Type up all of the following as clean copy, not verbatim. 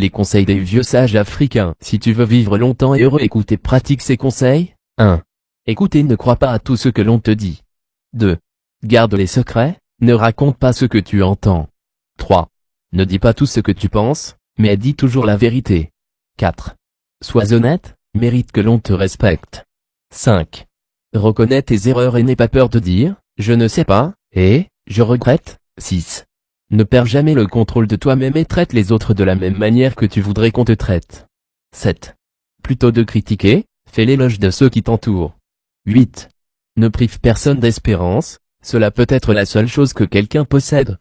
Les conseils des vieux sages africains. Si tu veux vivre longtemps et heureux, écoute et pratique ces conseils. 1. Écoute et ne crois pas à tout ce que l'on te dit. 2. Garde les secrets, ne raconte pas ce que tu entends. 3. Ne dis pas tout ce que tu penses, mais dis toujours la vérité. 4. Sois honnête, mérite que l'on te respecte. 5. Reconnais tes erreurs et n'aie pas peur de dire « je ne sais pas » et « je regrette ». 6. Ne perds jamais le contrôle de toi-même et traite les autres de la même manière que tu voudrais qu'on te traite. 7. Plutôt de critiquer, fais l'éloge de ceux qui t'entourent. 8. Ne prive personne d'espérance, cela peut être la seule chose que quelqu'un possède.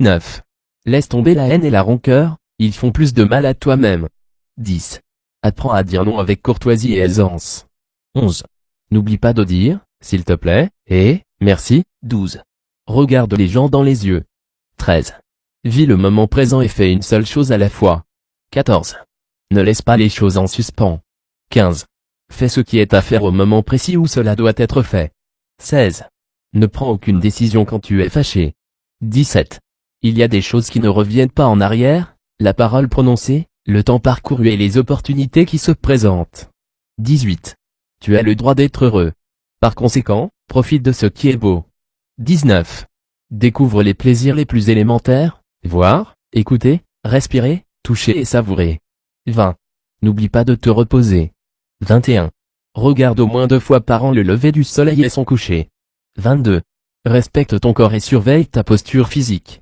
9. Laisse tomber la haine et la rancœur, ils font plus de mal à toi-même. 10. Apprends à dire non avec courtoisie et aisance. 11. N'oublie pas de dire, s'il te plaît, et, merci. 12. Regarde les gens dans les yeux. 13. Vis le moment présent et fais une seule chose à la fois. 14. Ne laisse pas les choses en suspens. 15. Fais ce qui est à faire au moment précis où cela doit être fait. 16. Ne prends aucune décision quand tu es fâché. 17. Il y a des choses qui ne reviennent pas en arrière, la parole prononcée, le temps parcouru et les opportunités qui se présentent. 18. Tu as le droit d'être heureux. Par conséquent, profite de ce qui est beau. 19. Découvre les plaisirs les plus élémentaires, voir, écouter, respirer, toucher et savourer. 20. N'oublie pas de te reposer. 21. Regarde au moins 2 fois par an le lever du soleil et son coucher. 22. Respecte ton corps et surveille ta posture physique.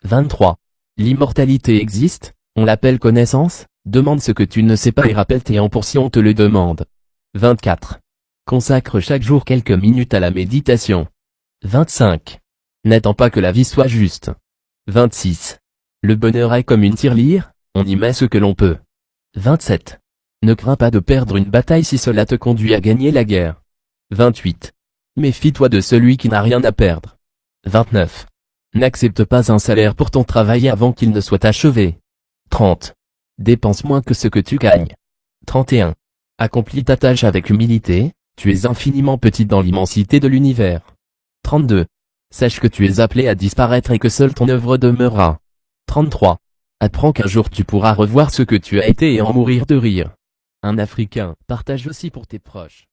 23. L'immortalité existe, on l'appelle connaissance, demande ce que tu ne sais pas et rappelle-tes pour si on te le demande. 24. Consacre chaque jour quelques minutes à la méditation. 25. N'attends pas que la vie soit juste. 26. Le bonheur est comme une tirelire, on y met ce que l'on peut. 27. Ne crains pas de perdre une bataille si cela te conduit à gagner la guerre. 28. Méfie-toi de celui qui n'a rien à perdre. 29. N'accepte pas un salaire pour ton travail avant qu'il ne soit achevé. 30. Dépense moins que ce que tu gagnes. 31. Accomplis ta tâche avec humilité, tu es infiniment petit dans l'immensité de l'univers. 32. Sache que tu es appelé à disparaître et que seule ton œuvre demeurera. 33. Apprends qu'un jour tu pourras revoir ce que tu as été et en mourir de rire. Un Africain, partage aussi pour tes proches.